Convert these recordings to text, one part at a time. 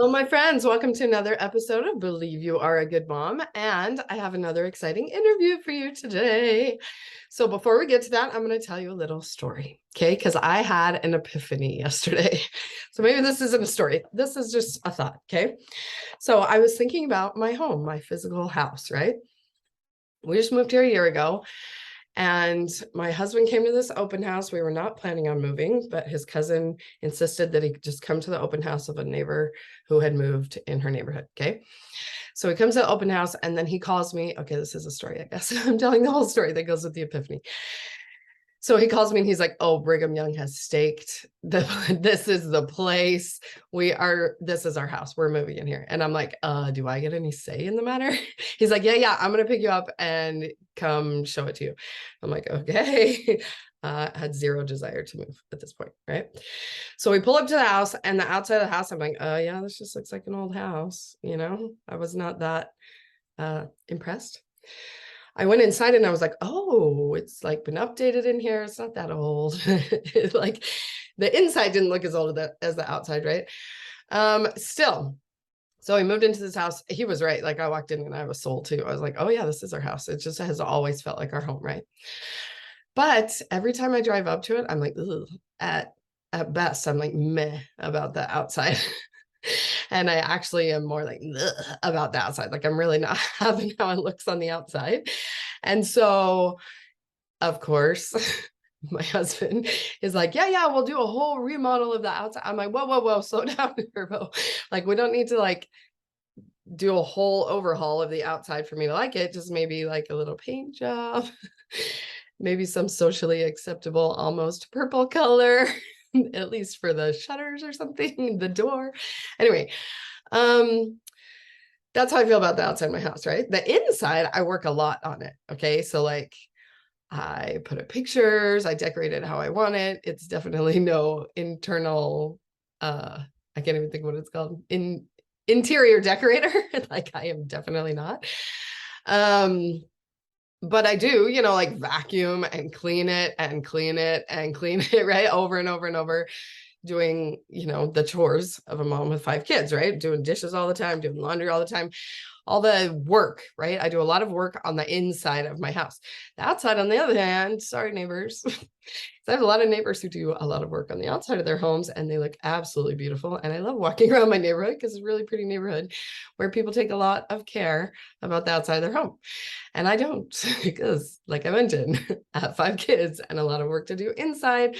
Hello, my friends. Welcome to another episode of Believe You Are a Good Mom. And I have another exciting interview for you today. So, before we get to that, I'm going to tell you a little story, okay? Because I had an epiphany yesterday. So, maybe this isn't a story, this is just a thought, okay? So, I was thinking about my home, my physical house, right? We just moved here a year ago. And my husband came to this open house. We were not planning on moving, but his cousin insisted that he just come to the open house of a neighbor who had moved in her neighborhood. Okay. So he comes to the open house and then he calls me. Okay, this is a story, I guess. I'm telling the whole story that goes with the epiphany. So he calls me and he's like, "Oh, Brigham Young has staked. This is the place. This is our house. We're moving in here." And I'm like, do I get any say in the matter?" He's like, yeah, I'm going to pick you up and come show it to you. I'm like, okay. Had zero desire to move at this point, right? So we pull up to the house, and the outside of the house, I'm like, yeah, this just looks like an old house. I was not that impressed. I went inside and I was like, oh, it's like been updated in here. It's not that old. Like the inside didn't look as old as the outside, right? Still, so we moved into this house. He was right. Like I walked in and I was sold too. I was like, oh yeah, this is our house. It just has always felt like our home, right? But every time I drive up to it, I'm like, ugh. At best, I'm like meh about the outside. And I actually am more like about the outside. Like I'm really not having how it looks on the outside. And so, of course, my husband is like, yeah, we'll do a whole remodel of the outside. I'm like, whoa, slow down, Turbo. Like, we don't need to like do a whole overhaul of the outside for me to like it. Just maybe like a little paint job, maybe some socially acceptable, almost purple color. At least for the shutters or something, the door. Anyway, that's how I feel about the outside of my house, right? The inside, I work a lot on it. Okay. So like I put up pictures, I decorate it how I want it. It's definitely no internal, I can't even think what it's called. Interior decorator. Like I am definitely not. But I do, like vacuum and clean it and clean it and clean it, right? Over and over and over, doing, the chores of a mom with 5 kids, right? Doing dishes all the time, doing laundry all the time, all the work, right? I do a lot of work on the inside of my house. The outside, on the other hand, sorry, neighbors. I have a lot of neighbors who do a lot of work on the outside of their homes and they look absolutely beautiful. And I love walking around my neighborhood because it's a really pretty neighborhood where people take a lot of care about the outside of their home. And I don't, because like I mentioned, I have 5 kids and a lot of work to do inside.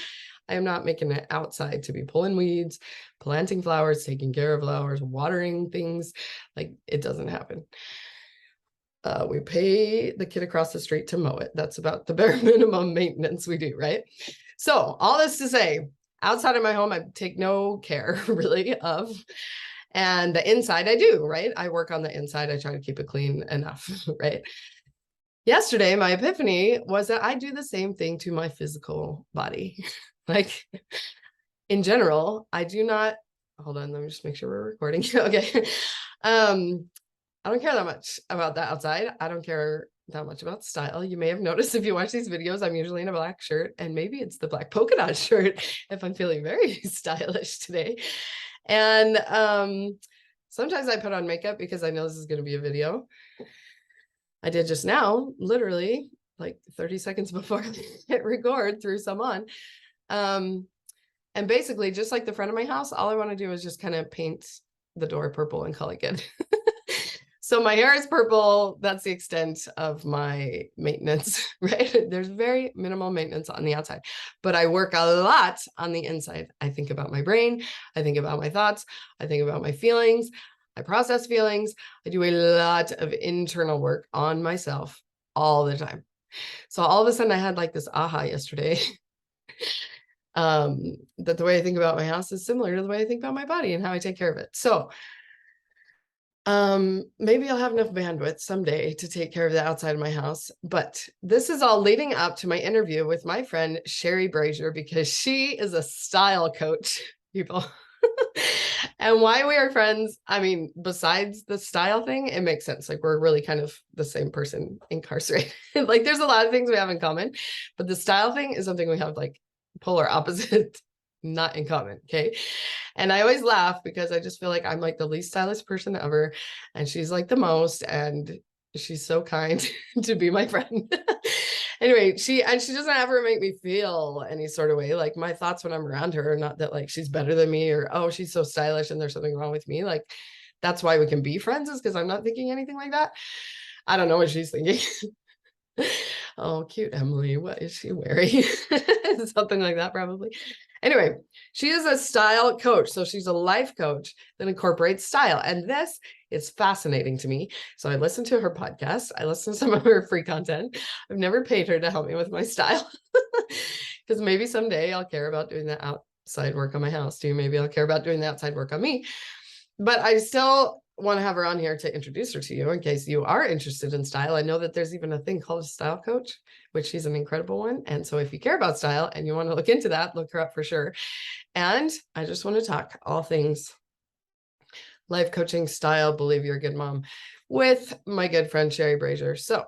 I am not making it outside to be pulling weeds, planting flowers, taking care of flowers, watering things. Like it doesn't happen. We pay the kid across the street to mow it. That's about the bare minimum maintenance we do, right? So all this to say, outside of my home, I take no care really of. And the inside I do, right? I work on the inside. I try to keep it clean enough, right? Yesterday, my epiphany was that I do the same thing to my physical body. Like in general, I do not, hold on, let me just make sure we're recording. Okay. I don't care that much about the outside. I don't care that much about style. You may have noticed if you watch these videos, I'm usually in a black shirt, and maybe it's the black polka dot shirt if I'm feeling very stylish today. And sometimes I put on makeup because I know this is going to be a video. I did just now, literally like 30 seconds before I hit record, threw some on. And basically, just like the front of my house, all I want to do is just kind of paint the door purple and call it good. So my hair is purple. That's the extent of my maintenance, right? There's very minimal maintenance on the outside, but I work a lot on the inside. I think about my brain. I think about my thoughts. I think about my feelings. I process feelings. I do a lot of internal work on myself all the time. So all of a sudden I had like this aha yesterday that the way I think about my house is similar to the way I think about my body and how I take care of it. So maybe I'll have enough bandwidth someday to take care of the outside of my house, but this is all leading up to my interview with my friend Sheri Brasier, because she is a style coach, people. And why we are friends, I mean, besides the style thing, it makes sense. Like we're really kind of the same person incarcerated. Like there's a lot of things we have in common, but the style thing is something we have like polar opposite not in common. Okay. And I always laugh because I just feel like I'm like the least stylish person ever. And she's like the most. And she's so kind to be my friend. Anyway, she doesn't ever make me feel any sort of way. Like my thoughts when I'm around her are not that like she's better than me or, oh, she's so stylish and there's something wrong with me. Like that's why we can be friends, is because I'm not thinking anything like that. I don't know what she's thinking. Oh, cute Emily. What is she wearing? Something like that, probably. Anyway, she is a style coach. So she's a life coach that incorporates style. And this is fascinating to me. So I listen to her podcast. I listen to some of her free content. I've never paid her to help me with my style because maybe someday I'll care about doing the outside work on my house too. Maybe I'll care about doing the outside work on me. But I still want to have her on here to introduce her to you in case you are interested in style. I know that there's even a thing called a style coach, which she's an incredible one. And so if you care about style and you want to look into that, look her up for sure. And I just want to talk all things life coaching, style, believe you're a good mom with my good friend, Sheri Brasier. So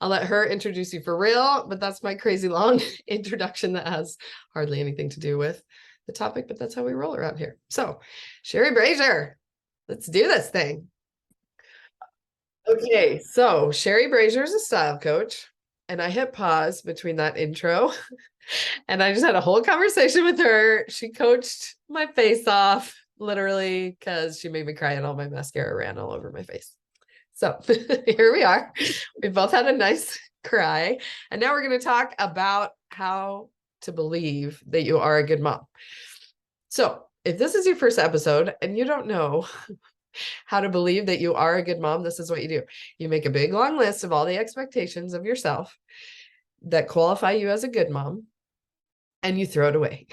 I'll let her introduce you for real, but that's my crazy long introduction that has hardly anything to do with the topic, but that's how we roll around here. So Sheri Brasier, let's do this thing. Okay, so Sheri Brasier is a style coach, and I hit pause between that intro, and I just had a whole conversation with her. She coached my face off, literally, because she made me cry and all my mascara ran all over my face. So here we are. We both had a nice cry, and now we're going to talk about how to believe that you are a good mom. So if this is your first episode and you don't know how to believe that you are a good mom, this is what you do. You make a big long list of all the expectations of yourself that qualify you as a good mom, and you throw it away.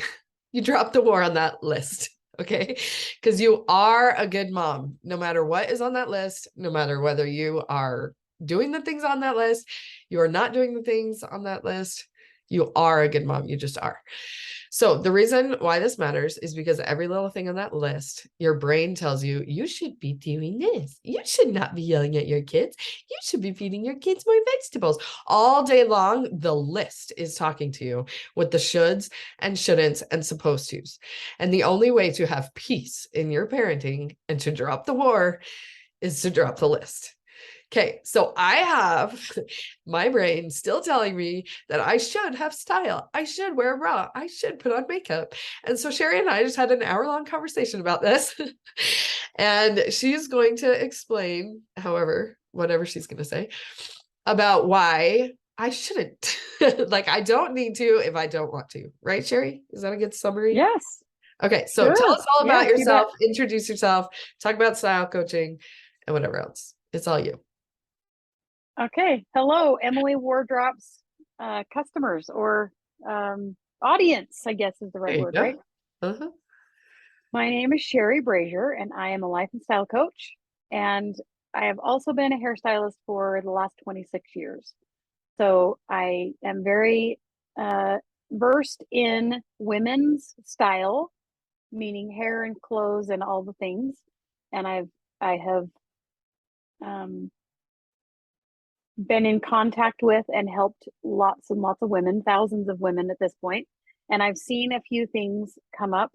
You drop the war on that list, okay? Because you are a good mom, no matter what is on that list, no matter whether you are doing the things on that list, you are not doing the things on that list, you are a good mom. You just are. So the reason why this matters is because every little thing on that list, your brain tells you, you should be doing this. You should not be yelling at your kids. You should be feeding your kids more vegetables. All day long, the list is talking to you with the shoulds and shouldn'ts and supposed tos. And the only way to have peace in your parenting and to drop the war is to drop the list. Okay, so I have my brain still telling me that I should have style. I should wear a bra. I should put on makeup. And so Sheri and I just had an hour-long conversation about this. And she's going to explain, however, whatever she's going to say, about why I shouldn't. Like, I don't need to if I don't want to. Right, Sheri? Is that a good summary? Yes. Okay, so Sure. tell us all about Yes, yourself, introduce yourself, talk about style coaching, and whatever else. It's all you. Okay. Hello, Emily Wardrop's customers or audience, I guess is the right word, right? Uh-huh. My name is Sheri Brasier, and I am a life and style coach. And I have also been a hairstylist for the last 26 years. So I am very versed in women's style, meaning hair and clothes and all the things. And I have been in contact with and helped lots and lots of women, thousands of women at this point. And I've seen a few things come up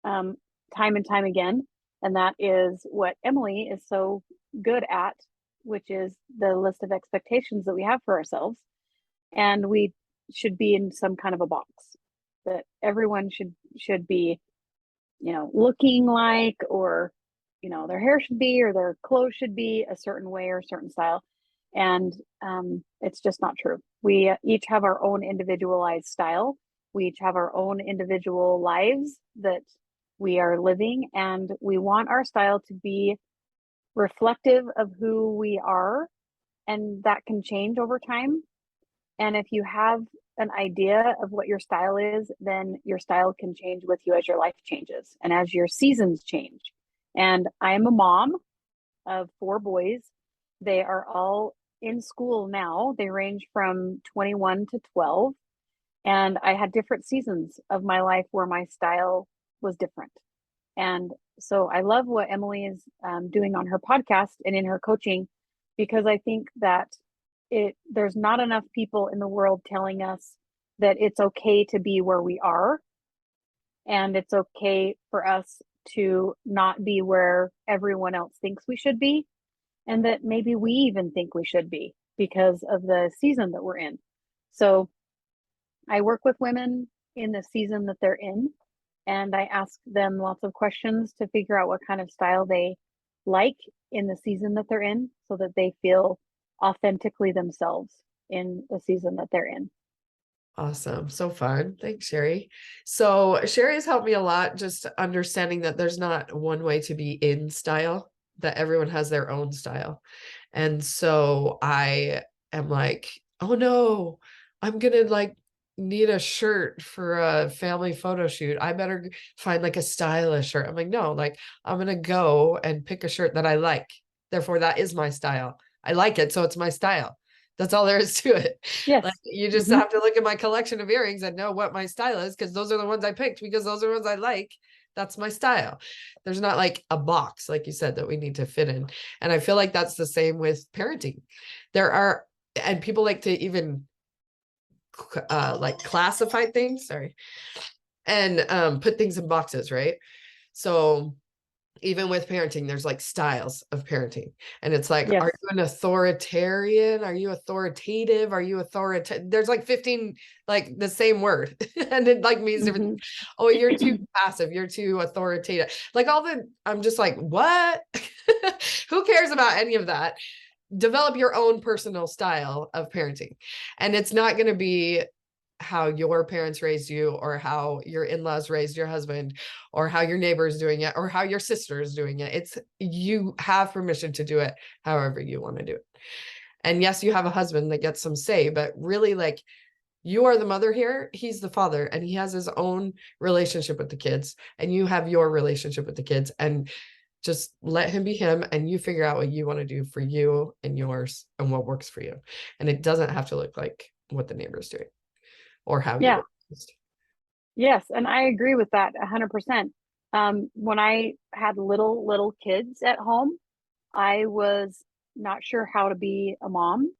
time and time again. And that is what Emily is so good at, which is the list of expectations that we have for ourselves. And we should be in some kind of a box that everyone should be, looking like, or, their hair should be, or their clothes should be a certain way or a certain style. And it's just not true. We each have our own individualized style. We each have our own individual lives that we are living, and we want our style to be reflective of who we are, and that can change over time. And if you have an idea of what your style is, then your style can change with you as your life changes and as your seasons change. And I am a mom of 4 boys. They are all in school now. They range from 21 to 12. And I had different seasons of my life where my style was different. And so I love what Emily is doing on her podcast and in her coaching, because I think that there's not enough people in the world telling us that it's okay to be where we are. And it's okay for us to not be where everyone else thinks we should be, and that maybe we even think we should be because of the season that we're in. So I work with women in the season that they're in, and I ask them lots of questions to figure out what kind of style they like in the season that they're in so that they feel authentically themselves in the season that they're in. Awesome. So fun. Thanks, Sheri. So Sheri has helped me a lot, just understanding that there's not one way to be in style, that everyone has their own style. And so I am like, oh no, I'm gonna like need a shirt for a family photo shoot. I better find like a stylish shirt. I'm like, no, like I'm gonna go and pick a shirt that I like. Therefore, that is my style. I like it, so it's my style. That's all there is to it. Yes. Like you just Mm-hmm. have to look at my collection of earrings and know what my style is, because those are the ones I picked, because those are the ones I like. That's my style. There's not like a box, like you said, that we need to fit in. And I feel like that's the same with parenting. There are, and people like to even like classify things, sorry, and put things in boxes, right? So even with parenting, there's like styles of parenting. And it's like, Yes. are you an authoritarian? Are you authoritative? Are you authoritative? There's like 15, like the same word. And it like means different. Mm-hmm. Oh, you're too passive. You're too authoritative. Like all the, I'm just like, what? Who cares about any of that? Develop your own personal style of parenting. And it's not going to be how your parents raised you, or how your in-laws raised your husband, or how your neighbor is doing it, or how your sister is doing it. It's, you have permission to do it however you want to do it. And yes, you have a husband that gets some say, but really, like, you are the mother here, he's the father, and he has his own relationship with the kids, and you have your relationship with the kids, and just let him be him, and you figure out what you want to do for you and yours and what works for you. And it doesn't have to look like what the neighbor's doing or how you Yeah. were raised. Yes, and I agree with that 100%. When I had little kids at home, I was not sure how to be a mom,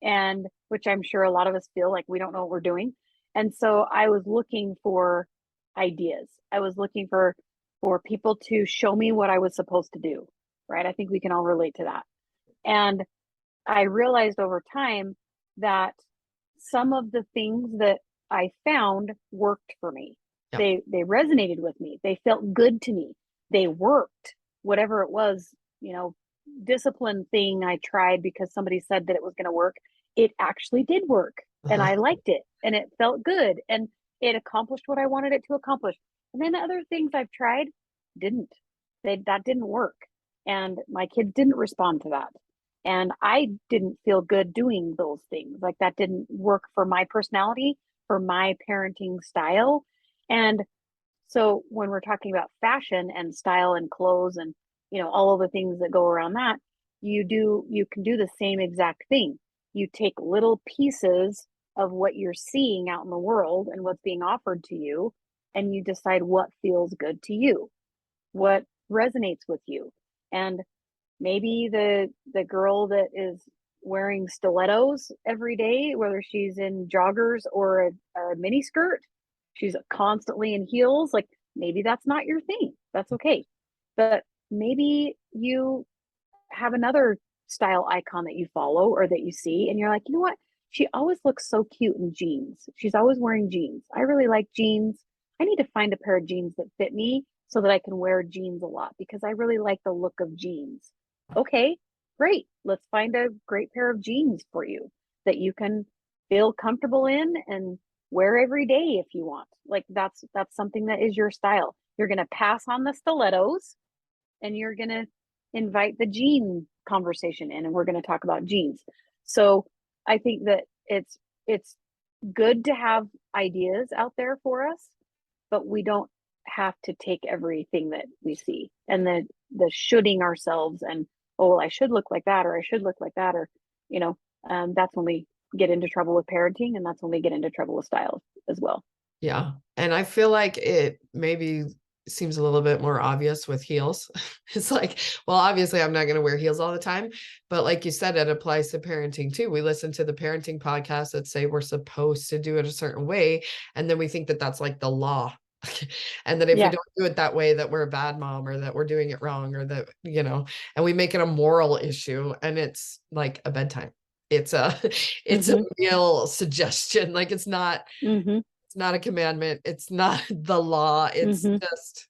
and which I'm sure a lot of us feel like we don't know what we're doing. And so I was looking for ideas. I was looking for people to show me what I was supposed to do, right? I think we can all relate to that. And I realized over time that some of the things that I found worked for me. Yeah. They resonated with me. They felt good to me. They worked. Whatever it was, discipline thing I tried because somebody said that it was going to work, it actually did work, and I liked it, and it felt good, and it accomplished what I wanted it to accomplish. And then other things I've tried didn't. That didn't work, and my kids didn't respond to that, and I didn't feel good doing those things. Like that didn't work for my personality, for my parenting style. And so when we're talking about fashion and style and clothes and all of the things that go around that, you can do the same exact thing. You take little pieces of what you're seeing out in the world and what's being offered to you, and you decide what feels good to you, what resonates with you. And maybe the girl that is wearing stilettos every day, whether she's in joggers or a mini skirt, she's constantly in heels, like maybe that's not your thing. That's okay. But maybe you have another style icon that you follow or that you see, and you're like, you know what, she always looks so cute in jeans, she's always wearing jeans, I really like jeans, I need to find a pair of jeans that fit me so that I can wear jeans a lot because I really like the look of jeans. Okay, great, let's find a great pair of jeans for you that you can feel comfortable in and wear every day if you want. Like that's something that is your style. You're going to pass on the stilettos, and you're going to invite the jean conversation in, and we're going to talk about jeans. So I think that it's good to have ideas out there for us, but we don't have to take everything that we see and the shoulding ourselves and, oh well, I should look like that, or I should look like that, or that's when we get into trouble with parenting, and that's when we get into trouble with style as well. Yeah. And I feel like it maybe seems a little bit more obvious with heels. It's like, well, obviously I'm not going to wear heels all the time, but like you said, it applies to parenting too. We listen to the parenting podcasts that say we're supposed to do it a certain way, and then we think that that's like the law And that if we Yeah. don't do it that way, that we're a bad mom, or that we're doing it wrong, or that, and we make it a moral issue, and it's like a bedtime. It's a it's a Mm-hmm. meal suggestion. Like Mm-hmm. it's not a commandment. It's not the law. It's Mm-hmm. just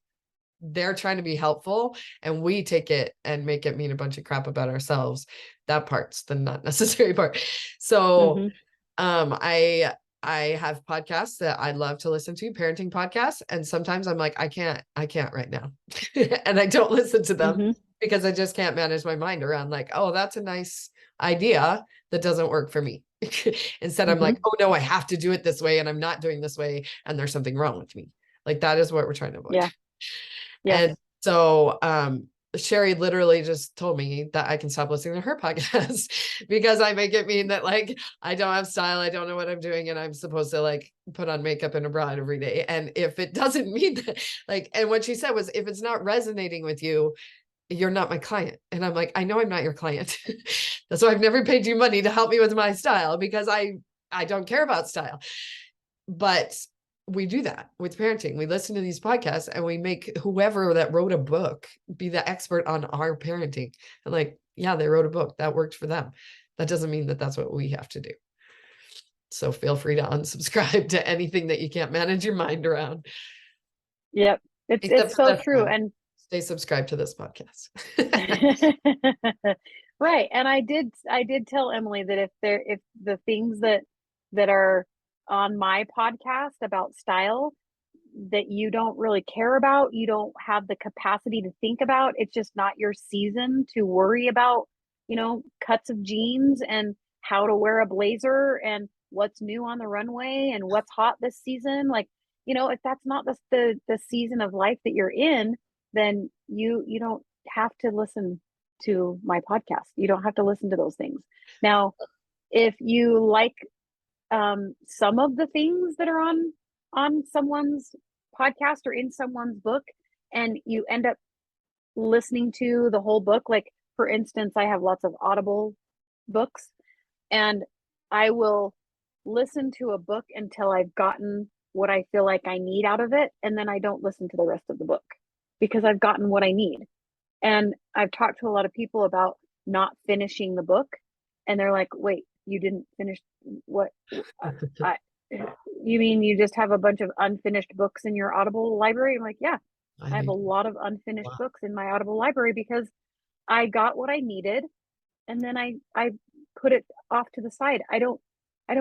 they're trying to be helpful, and we take it and make it mean a bunch of crap about ourselves. That part's the not necessary part. So Mm-hmm. I have podcasts that I love to listen to, parenting podcasts, and sometimes I'm like, I can't right now. And I don't listen to them Mm-hmm. because I just can't manage my mind around like, oh, that's a nice idea that doesn't work for me. Instead, I'm Mm-hmm. like, oh no, I have to do it this way, and I'm not doing this way, and there's something wrong with me. Like that is what we're trying to avoid. Yeah. Yes. And so Sheri literally just told me that I can stop listening to her podcast because I make it mean that like I don't have style, I don't know what I'm doing, and I'm supposed to like put on makeup and a bra every day. And if it doesn't mean that, like, and what she said was, if it's not resonating with you, you're not my client. And I'm like, I know I'm not your client. That's why I've never paid you money to help me with my style, because I don't care about style. But we do that with parenting. We listen to these podcasts and we make whoever that wrote a book be the expert on our parenting. And like, yeah, they wrote a book that worked for them. That doesn't mean that that's what we have to do. So feel free to unsubscribe to anything that you can't manage your mind around. Yep. Except It's for so this true. one. And Stay subscribed to this podcast. right. And I did tell Emily that if the things that are on my podcast about style that you don't really care about, you don't have the capacity to think about, it's just not your season to worry about, cuts of jeans and how to wear a blazer and what's new on the runway and what's hot this season. Like, if that's not the season of life that you're in, then you don't have to listen to my podcast. You don't have to listen to those things. Now, if you like some of the things that are on someone's podcast or in someone's book, and you end up listening to the whole book, like for instance, I have lots of Audible books, and I will listen to a book until I've gotten what I feel like I need out of it, and then I don't listen to the rest of the book because I've gotten what I need. And I've talked to a lot of people about not finishing the book, and they're like, "Wait, you didn't finish what? I, you mean you just have a bunch of unfinished books in your Audible library?" I'm like, "Yeah, I I have a do. lot of unfinished Wow. books in my Audible library because I got what I needed, and then I put it off to the side. I don't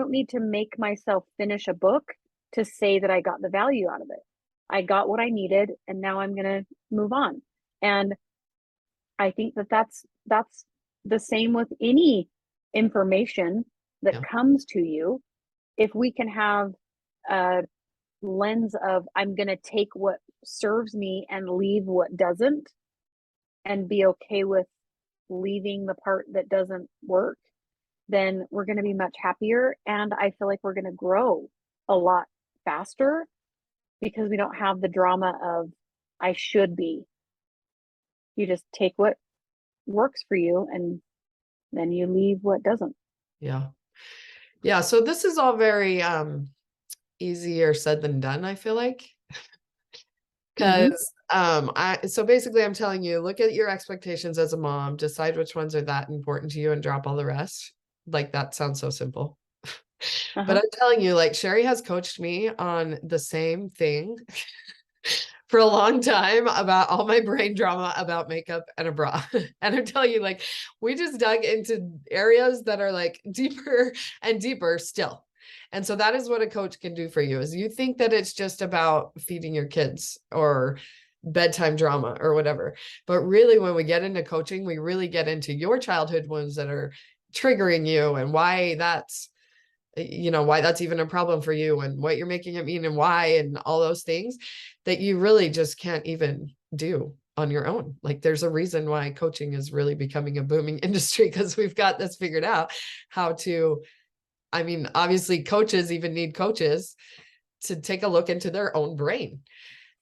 need to make myself finish a book to say that I got the value out of it. I got what I needed, and now I'm going to move on." And I think that's the same with any information that Yeah. comes to you. If we can have a lens of, I'm going to take what serves me and leave what doesn't, and be okay with leaving the part that doesn't work, then we're going to be much happier. And I feel like we're going to grow a lot faster because we don't have the drama of, I should be. You just take what works for you, and then you leave what doesn't. Yeah. Yeah. So this is all very easier said than done, I feel like. Mm-hmm. Because so basically I'm telling you, look at your expectations as a mom, decide which ones are that important to you, and drop all the rest. Like that sounds so simple. But Uh-huh. I'm telling you, like Sheri has coached me on the same thing for a long time about all my brain drama about makeup and a bra. And I'm telling you, like, we just dug into areas that are like deeper and deeper still. And so that is what a coach can do for you, is you think that it's just about feeding your kids or bedtime drama or whatever. But really, when we get into coaching, we really get into your childhood wounds that are triggering you, and why that's why that's even a problem for you, and what you're making it mean, and why, and all those things that you really just can't even do on your own. Like there's a reason why coaching is really becoming a booming industry, because we've got this figured out how to, I mean, obviously coaches even need coaches to take a look into their own brain.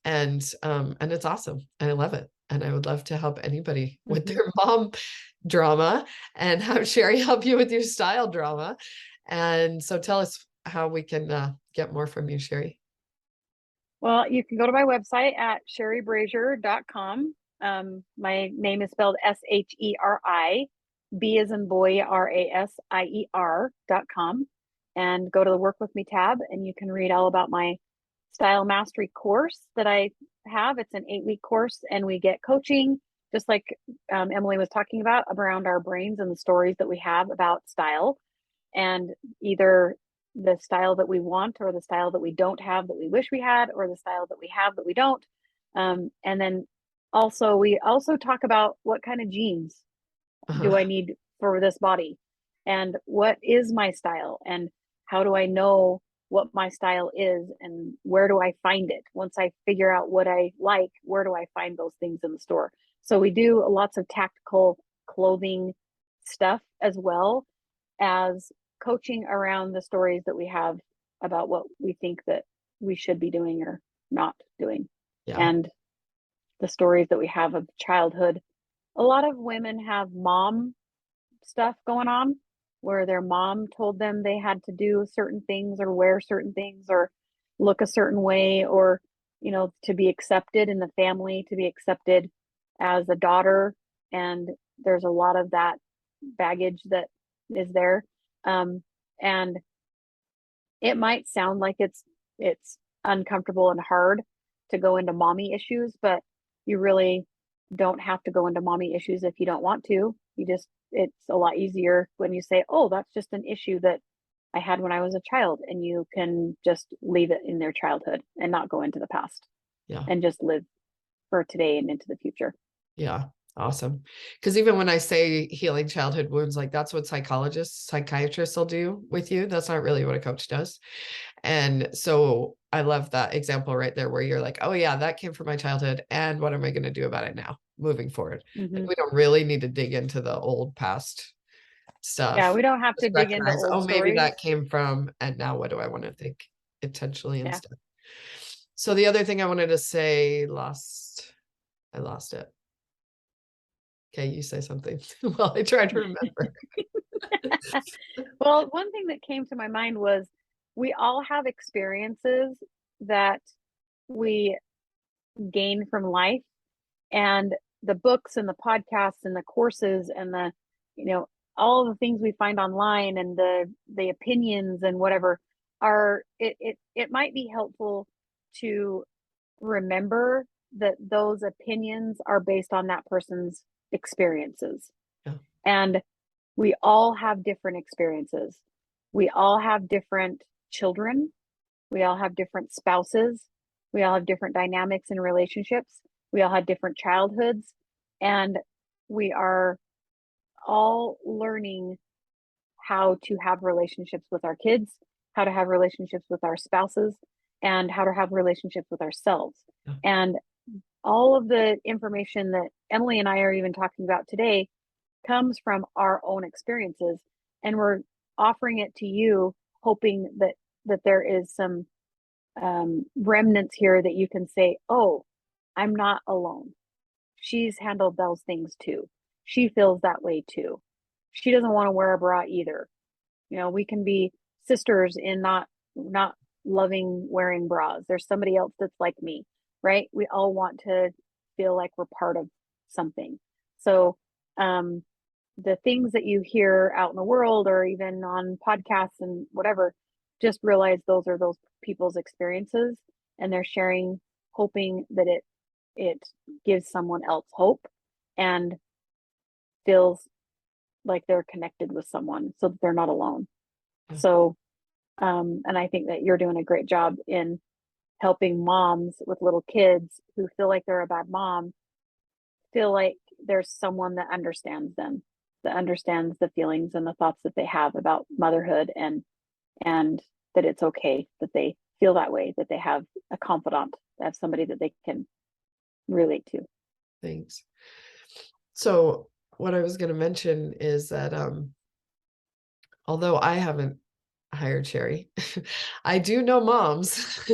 And it's awesome. And I love it. And I would love to help anybody with Mm-hmm. their mom drama, and have Sheri help you with your style drama. And so tell us how we can get more from you, Sheri. Well, you can go to my website at sheribrasier.com. My name is spelled Sheri, B as in boy, Rasier.com, and go to the Work With Me tab, and you can read all about my Style Mastery course that I have. It's an 8-week course, and we get coaching, just like Emily was talking about, around our brains and the stories that we have about style, and either the style that we want or the style that we don't have that we wish we had, or the style that we have that we don't. And then also, we also talk about what kind of jeans do I need for this body, and what is my style, and how do I know what my style is, and where do I find it? Once I figure out what I like, where do I find those things in the store? So we do lots of tactical clothing stuff, as well as coaching around the stories that we have about what we think that we should be doing or not doing. Yeah. And the stories that we have of childhood. A lot of women have mom stuff going on, where their mom told them they had to do certain things or wear certain things or look a certain way, or, to be accepted in the family, to be accepted as a daughter. And there's a lot of that baggage that is there. And it might sound like it's uncomfortable and hard to go into mommy issues, but you really don't have to go into mommy issues if you don't want to. It's a lot easier when you say, oh, that's just an issue that I had when I was a child, and you can just leave it in their childhood and not go into the past. Yeah. And just live for today and into the future. Yeah. Awesome. Because even when I say healing childhood wounds, like that's what psychiatrists will do with you. That's not really what a coach does. And so I love that example right there, where you're like, oh yeah, that came from my childhood. And what am I going to do about it now moving forward? Like, we don't really need to dig into the old past stuff. Yeah, we don't have to dig into old oh, maybe stories. that came from, and now what do I want to think intentionally instead? So the other thing I wanted to say, I lost it. Okay, you say something while I try to remember. Well, one thing that came to my mind was, we all have experiences that we gain from life, and the books and the podcasts and the courses and the, all the things we find online, and the opinions and whatever, it might be helpful to remember that those opinions are based on that person's experiences. Yeah. And we all have different experiences. We all have different children. We all have different spouses. We all have different dynamics in relationships. We all have different childhoods. And we are all learning how to have relationships with our kids, how to have relationships with our spouses, and how to have relationships with ourselves. Yeah. And all of the information that Emily and I are even talking about today comes from our own experiences, and we're offering it to you, hoping that there is some remnants here that you can say, oh, I'm not alone. She's handled those things too. She feels that way too. She doesn't want to wear a bra either. We can be sisters in not loving wearing bras. There's somebody else that's like me, right? We all want to feel like we're part of something. So the things that you hear out in the world, or even on podcasts and whatever, just realize those are those people's experiences, and they're sharing, hoping that it gives someone else hope and feels like they're connected with someone, so that they're not alone. Mm-hmm. So and I think that you're doing a great job in helping moms with little kids who feel like they're a bad mom feel like there's someone that understands them, that understands the feelings and the thoughts that they have about motherhood, and that it's okay that they feel that way, that they have a confidant, they have somebody that they can relate to. Thanks. So what I was going to mention is that although I haven't hired Sheri, I do know moms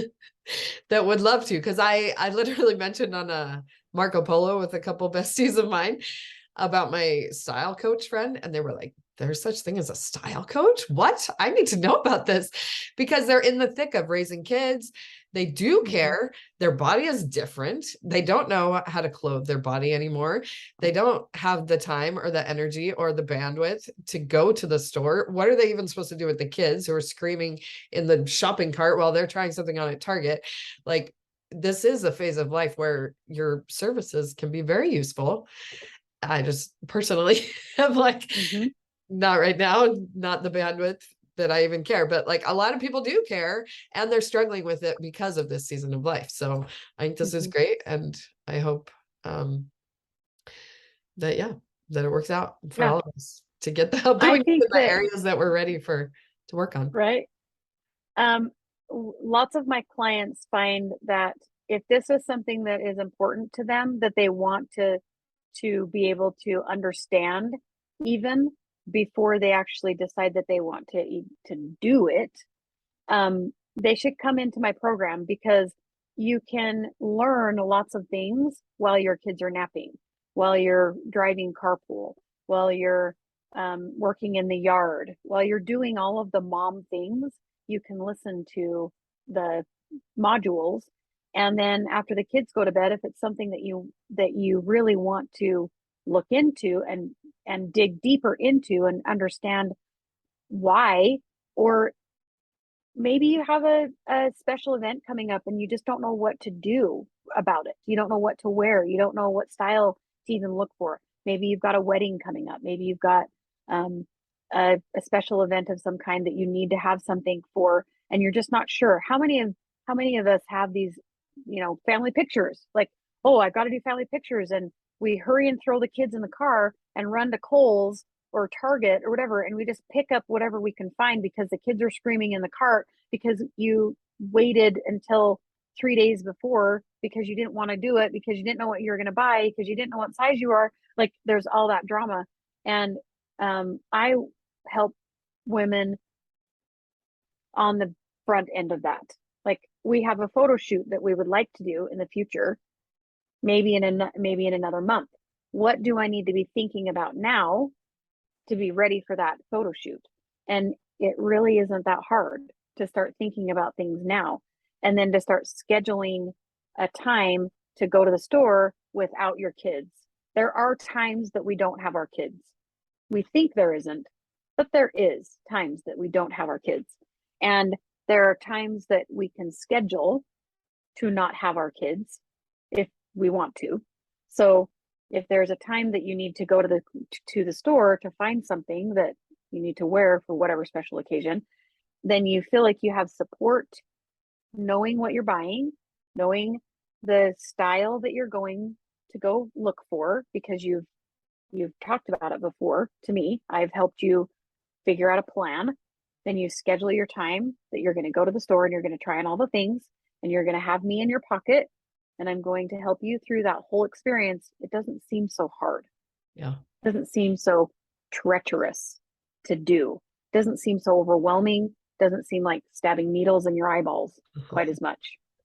that would love to, because I literally mentioned on a Marco Polo with a couple besties of mine about my style coach friend, and they were like, there's such thing as a style coach? What? I need to know about this, because they're in the thick of raising kids. They do Mhm. care. Their body is different. They don't know how to clothe their body anymore. They don't have the time or the energy or the bandwidth to go to the store. What are they even supposed to do with the kids who are screaming in the shopping cart while they're trying something on at Target? Like, this is a phase of life where your services can be very useful. I just personally am like, Mhm. not right now, not the bandwidth that I even care, but like a lot of people do care and they're struggling with it because of this season of life. So I think this is Mhm. great. And I hope that, yeah, that it works out for Yeah. all of us to get the help that we I need think in the that, areas that we're ready for to work on. right? Um, Lots of my clients find that if this is something that is important to them, that they want to be able to understand even before they actually decide that they want to do it, they should come into my program because you can learn lots of things while your kids are napping, while you're driving carpool, while you're working in the yard, while you're doing all of the mom things. You can listen to the modules, and then after the kids go to bed, if it's something that you really want to look into and dig deeper into and understand why, or maybe you have a special event coming up and you just don't know what to do about it. You don't know what to wear. You don't know what style to even look for. Maybe you've got a wedding coming up. Maybe you've got um, a special event of some kind that you need to have something for, and you're just not sure. How many of us have these, family pictures? Like, oh, I've got to do family pictures, and we hurry and throw the kids in the car and run to Kohl's or Target or whatever, and we just pick up whatever we can find because the kids are screaming in the cart because you waited until 3 days before because you didn't want to do it, because you didn't know what you were going to buy, because you didn't know what size you are. Like, there's all that drama. And I help women on the front end of that. Like, we have a photo shoot that we would like to do in the future, maybe in another month. What do I need to be thinking about now to be ready for that photo shoot? And it really isn't that hard to start thinking about things now, and then to start scheduling a time to go to the store without your kids. There are times that we don't have our kids. We think there isn't, but there is times that we don't have our kids. And there are times that we can schedule to not have our kids if we want to. So if there's a time that you need to go to the store to find something that you need to wear for whatever special occasion, then you feel like you have support, knowing what you're buying, knowing the style that you're going to go look for, because you've talked about it before to me. I've helped you figure out a plan. Then you schedule your time that you're going to go to the store and you're going to try on all the things, and you're going to have me in your pocket, and I'm going to help you through that whole experience. It doesn't seem so hard. Yeah. It doesn't seem so treacherous to do. It doesn't seem so overwhelming. It doesn't seem like stabbing needles in your eyeballs quite as much.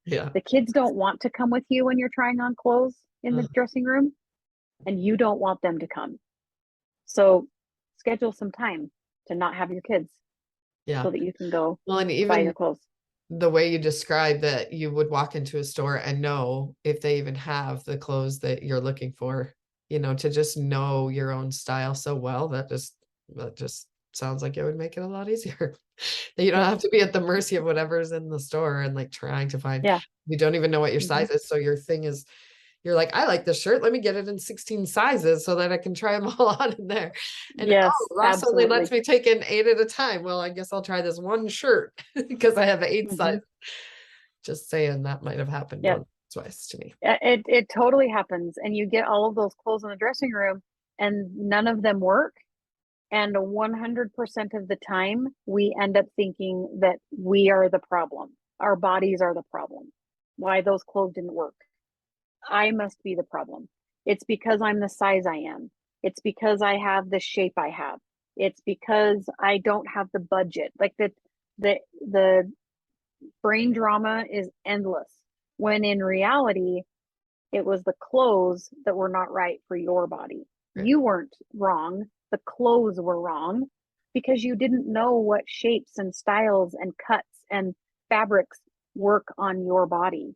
Yeah. The kids don't want to come with you when you're trying on clothes in the dressing room, and you don't want them to come. So schedule some time to not have your kids Yeah. so that you can go Well, and buy your even clothes. the way you describe that you would walk into a store and know if they even have the clothes that you're looking for, to just know your own style so well, that just sounds like it would make it a lot easier. That you don't Yeah. have to be at the mercy of whatever's in the store and like trying to find, Yeah. you don't even know what your Mm-hmm. size is. So your thing is, you're like, I like this shirt. Let me get it in 16 sizes so that I can try them all on in there. And Yes, Ross only lets absolutely. me take in 8 at a time. Well, I guess I'll try this one shirt because I have 8 Mm-hmm. sizes. Just saying that might have happened Yep. once, twice to me. It totally happens. And you get all of those clothes in the dressing room and none of them work. And 100% of the time, we end up thinking that we are the problem. Our bodies are the problem. Why those clothes didn't work. I must be the problem. It's because I'm the size I am. It's because I have the shape I have. It's because I don't have the budget. Like the brain drama is endless. When in reality, it was the clothes that were not right for your body. Right. You weren't wrong. The clothes were wrong because you didn't know what shapes and styles and cuts and fabrics work on your body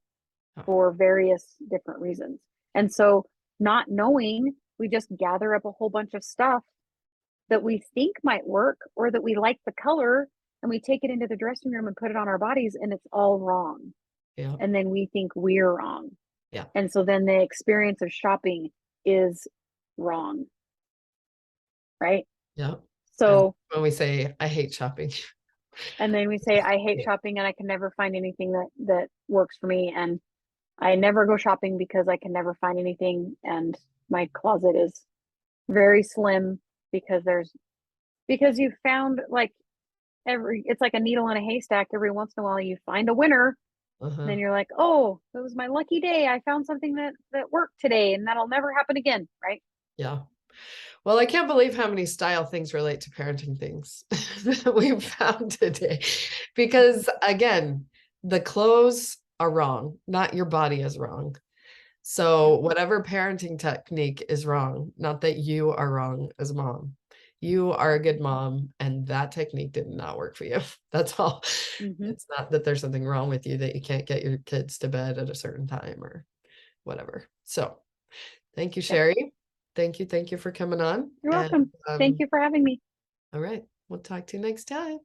Oh, for various different reasons. And so, not knowing, we just gather up a whole bunch of stuff that we think might work or that we like the color, and we take it into the dressing room and put it on our bodies, and it's all wrong. yeah. And then we think we're wrong. Yeah. And so then the experience of shopping is wrong. Right. Yeah. And So, when we say, I hate shopping. and then we say, I hate Yeah. shopping and I can never find anything that works for me. And I never go shopping because I can never find anything. And my closet is very slim because you found like it's like a needle in a haystack. Every once in a while you find a winner. And Uh-huh. then you're like, oh, it was my lucky day. I found something that worked today and that'll never happen again. Right. Yeah. Well, I can't believe how many style things relate to parenting things that we've found today. Because again, the clothes are wrong, not your body is wrong. Yeah. So whatever parenting technique is wrong, not that you are wrong as a mom. You are a good mom, and that technique did not work for you. That's all. Mm-hmm. It's not that there's something wrong with you that you can't get your kids to bed at a certain time or whatever. So thank you, Yep. Sheri. Thank you. Thank you for coming on. You're And welcome. Thank you for having me. all right, we'll talk to you next time.